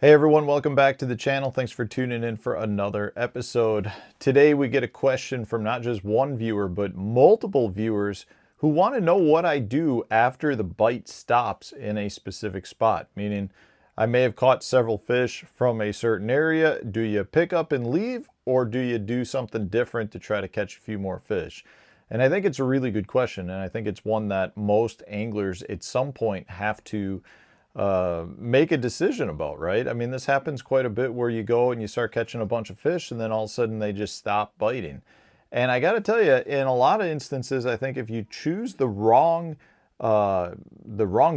Hey everyone, welcome back to the channel. Thanks for tuning in for another episode. Today we get a question from not just one viewer, but multiple viewers who want to know what I do after the bite stops in a specific spot. Meaning, I may have caught several fish from a certain area. Do you pick up and leave, or do you do something different to try to catch a few more fish? And I think it's a really good question, and I think it's one that most anglers at some point have to make a decision about, right? I mean, this happens quite a bit where you go and you start catching a bunch of fish and then all of a sudden they just stop biting. And I got to tell you, in a lot of instances, I think if you choose the wrong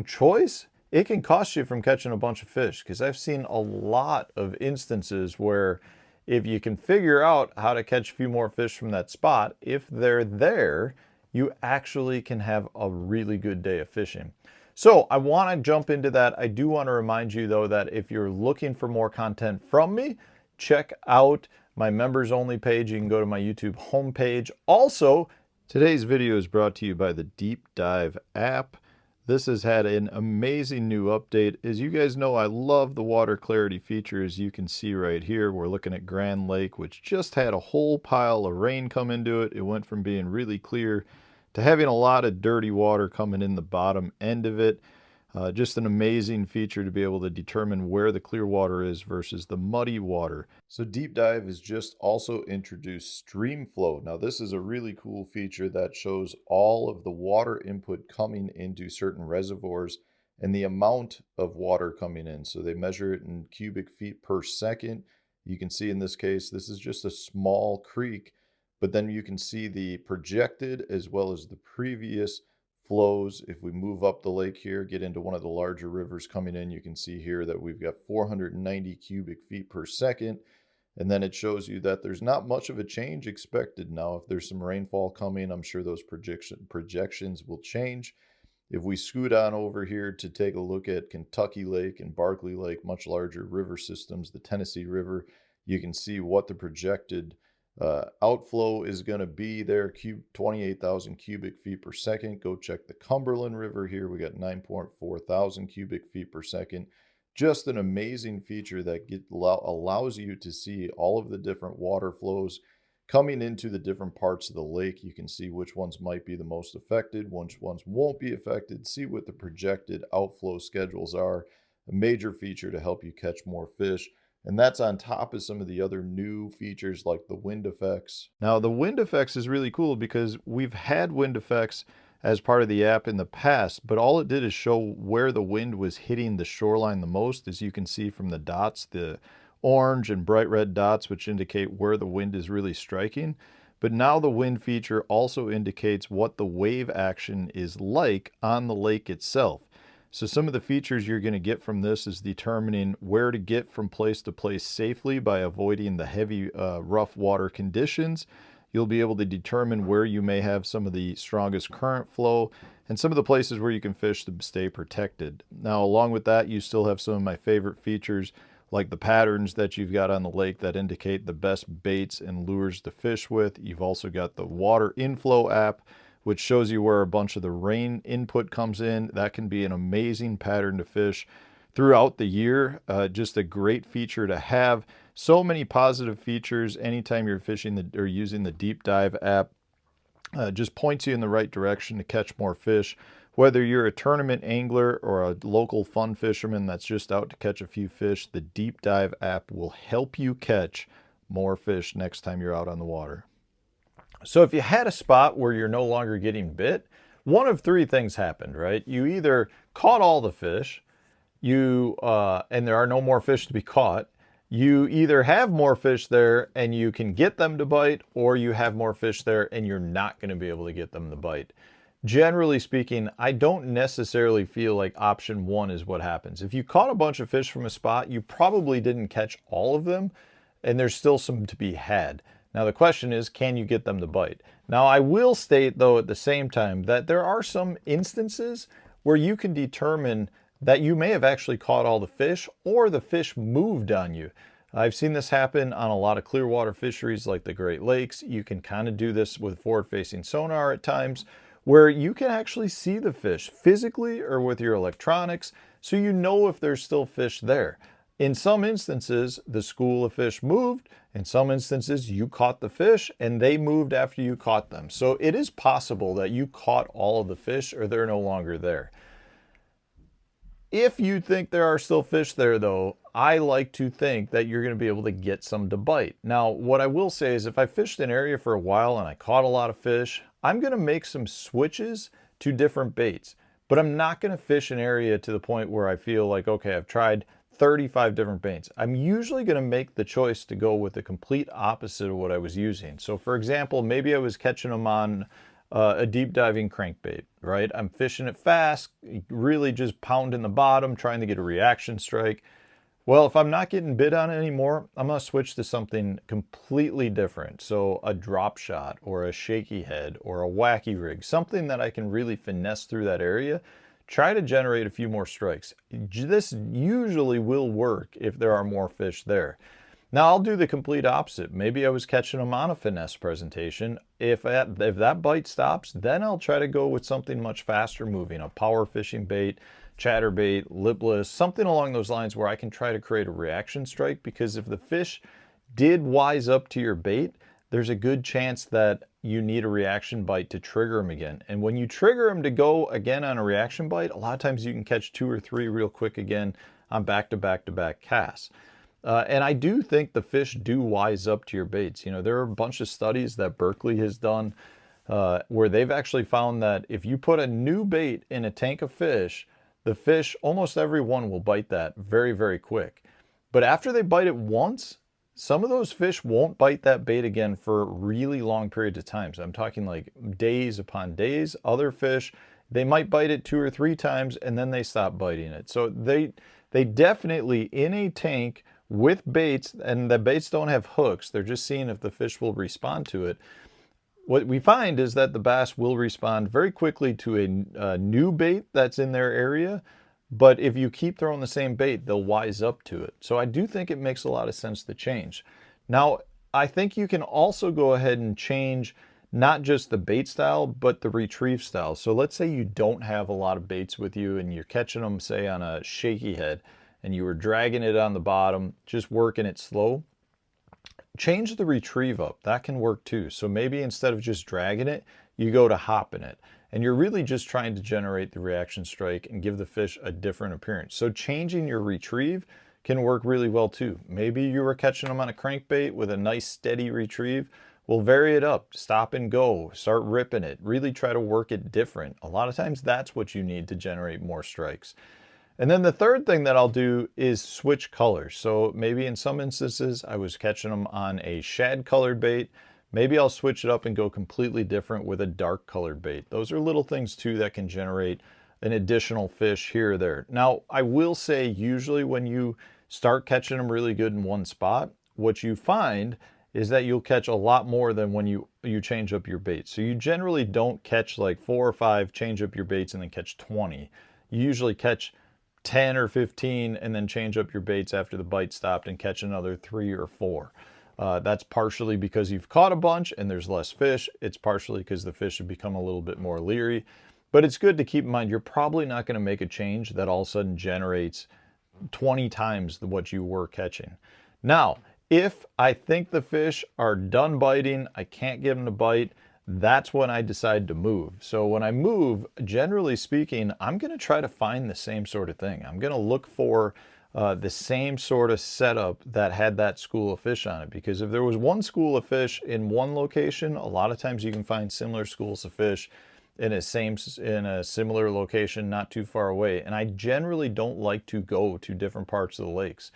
choice, it can cost you from catching a bunch of fish. Because I've seen a lot of instances where if you can figure out how to catch a few more fish from that spot, if they're there, you actually can have a really good day of fishing. So I want to jump into that. I do want to remind you though that if you're looking for more content from me, check out my members only page. You can go to my YouTube homepage. Also, today's video is brought to you by the Deep Dive app. This has had an amazing new update. As you guys know, I love the water clarity feature. As you can see right here, we're looking at Grand Lake, which just had a whole pile of rain come into it. It went from being really clear to having a lot of dirty water coming in the bottom end of it. Just an amazing feature to be able to determine where the clear water is versus the muddy water. So Deep Dive has just also introduced stream flow. Now this is a really cool feature that shows all of the water input coming into certain reservoirs and the amount of water coming in. So they measure it in cubic feet per second. You can see in this case, this is just a small creek, but then you can see the projected as well as the previous flows. If we move up the lake here, get into one of the larger rivers coming in, you can see here that we've got 490 cubic feet per second. And then it shows you that there's not much of a change expected. Now, if there's some rainfall coming, I'm sure those projections will change. If we scoot on over here to take a look at Kentucky Lake and Barkley Lake, much larger river systems, the Tennessee River, you can see what the projected outflow is going to be there, 28,000 cubic feet per second. Go check the Cumberland River here. We got 9.4 thousand cubic feet per second. Just an amazing feature that allows you to see all of the different water flows coming into the different parts of the lake. You can see which ones might be the most affected, which ones won't be affected, see what the projected outflow schedules are. A major feature to help you catch more fish. And that's on top of some of the other new features like the wind effects. Now, the wind effects is really cool because we've had wind effects as part of the app in the past, but all it did is show where the wind was hitting the shoreline the most, as you can see from the dots, the orange and bright red dots, which indicate where the wind is really striking. But now the wind feature also indicates what the wave action is like on the lake itself. So some of the features you're going to get from this is determining where to get from place to place safely by avoiding the heavy, rough water conditions. You'll be able to determine where you may have some of the strongest current flow and some of the places where you can fish to stay protected. Now, along with that, you still have some of my favorite features like the patterns that you've got on the lake that indicate the best baits and lures to fish with. You've also got the water inflow app, which shows you where a bunch of the rain input comes in. That can be an amazing pattern to fish throughout the year. Just a great feature to have. So many positive features anytime you're fishing or using the Deep Dive app. Just points you in the right direction to catch more fish. Whether you're a tournament angler or a local fun fisherman that's just out to catch a few fish, the Deep Dive app will help you catch more fish next time you're out on the water. So if you had a spot where you're no longer getting bit, one of three things happened, right? You either caught all the fish, and there are no more fish to be caught. You either have more fish there and you can get them to bite, or you have more fish there and you're not going to be able to get them to bite. Generally speaking, I don't necessarily feel like option one is what happens. If you caught a bunch of fish from a spot, you probably didn't catch all of them, and there's still some to be had. Now the question is, can you get them to bite? Now I will state though at the same time that there are some instances where you can determine that you may have actually caught all the fish or the fish moved on you. I've seen this happen on a lot of clear water fisheries like the Great Lakes. You can kind of do this with forward-facing sonar at times where you can actually see the fish physically or with your electronics, so you know if there's still fish there. In some instances, the school of fish moved. In some instances, you caught the fish and they moved after you caught them. So it is possible that you caught all of the fish or they're no longer there. If you think there are still fish there, though, I like to think that you're going to be able to get some to bite. Now, what I will say is if I fished an area for a while and I caught a lot of fish, I'm going to make some switches to different baits. But I'm not going to fish an area to the point where I feel like, okay, I've tried 35 different baits. I'm usually going to make the choice to go with the complete opposite of what I was using. So for example, maybe I was catching them on a deep diving crankbait, right? I'm fishing it fast, really just pounding the bottom, trying to get a reaction strike. Well, if I'm not getting bit on it anymore, I'm going to switch to something completely different. So a drop shot or a shaky head or a wacky rig, something that I can really finesse through that area, try to generate a few more strikes. This usually will work if there are more fish there. Now I'll do the complete opposite. Maybe I was catching them on a finesse presentation. If that bite stops, then I'll try to go with something much faster moving, a power fishing bait, chatterbait, lipless, something along those lines where I can try to create a reaction strike, because if the fish did wise up to your bait, there's a good chance that you need a reaction bite to trigger them again. And when you trigger them to go again on a reaction bite, a lot of times you can catch 2 or 3 real quick again on back-to-back-to-back casts. And I do think the fish do wise up to your baits. You know, there are a bunch of studies that Berkeley has done where they've actually found that if you put a new bait in a tank of fish, the fish, almost every one will bite that very, very quick. But after they bite it once, some of those fish won't bite that bait again for really long periods of time. So I'm talking like days upon days. Other fish, they might bite it 2 or 3 times and then they stop biting it. So they definitely, in a tank with baits, and the baits don't have hooks, they're just seeing if the fish will respond to it. What we find is that the bass will respond very quickly to a new bait that's in their area, but if you keep throwing the same bait, they'll wise up to it. So I do think it makes a lot of sense to change. Now, I think you can also go ahead and change not just the bait style, but the retrieve style. So let's say you don't have a lot of baits with you and you're catching them, say, on a shaky head, and you were dragging it on the bottom, just working it slow. Change the retrieve up. That can work too. So maybe instead of just dragging it, you go to hopping it. And you're really just trying to generate the reaction strike and give the fish a different appearance. So changing your retrieve can work really well too. Maybe you were catching them on a crankbait with a nice steady retrieve. Well, vary it up, stop and go, start ripping it, really try to work it different. A lot of times that's what you need to generate more strikes. And then the third thing that I'll do is switch colors. So maybe in some instances I was catching them on a shad colored bait. Maybe I'll switch it up and go completely different with a dark colored bait. Those are little things too that can generate an additional fish here or there. Now, I will say usually when you start catching them really good in one spot, what you find is that you'll catch a lot more than when you change up your baits. So you generally don't catch like 4 or 5, change up your baits and then catch 20. You usually catch 10 or 15 and then change up your baits after the bite stopped and catch another 3 or 4. That's partially because you've caught a bunch and there's less fish. It's partially because the fish have become a little bit more leery. But it's good to keep in mind you're probably not going to make a change that all of a sudden generates 20 times what you were catching. Now, if I think the fish are done biting, I can't get them to bite, that's when I decide to move. So when I move, generally speaking, I'm going to try to find the same sort of thing. I'm going to look for the same sort of setup that had that school of fish on it. Because if there was one school of fish in one location, a lot of times you can find similar schools of fish in a similar location not too far away. And I generally don't like to go to different parts of the lakes.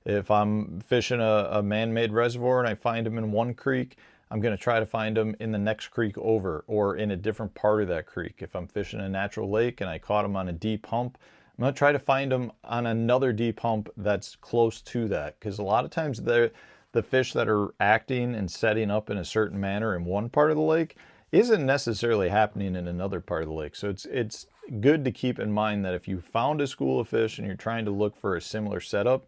If I'm fishing a man-made reservoir and I find them in one creek, I'm going to try to find them in the next creek over or in a different part of that creek. If I'm fishing a natural lake and I caught them on a deep hump, I'm going to try to find them on another deep hump that's close to that. Because a lot of times the fish that are acting and setting up in a certain manner in one part of the lake isn't necessarily happening in another part of the lake. So it's good to keep in mind that if you found a school of fish and you're trying to look for a similar setup,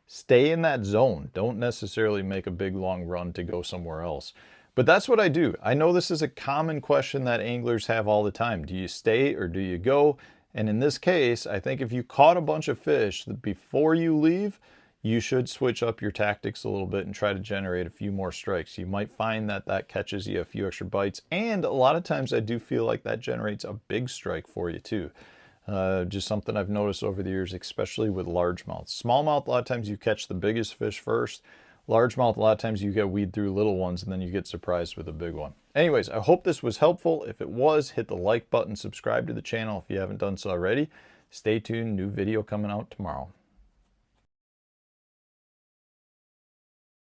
stay in that zone. Don't necessarily make a big long run to go somewhere else. But that's what I do. I know this is a common question that anglers have all the time. Do you stay or do you go? And in this case, I think if you caught a bunch of fish before you leave, you should switch up your tactics a little bit and try to generate a few more strikes. You might find that that catches you a few extra bites, and a lot of times I do feel like that generates a big strike for you too. Just something I've noticed over the years, especially with largemouth. Smallmouth, a lot of times you catch the biggest fish first. Largemouth, a lot of times you get weed through little ones and then you get surprised with a big one. Anyways, I hope this was helpful. If it was, hit the like button, subscribe to the channel if you haven't done so already. Stay tuned, new video coming out tomorrow.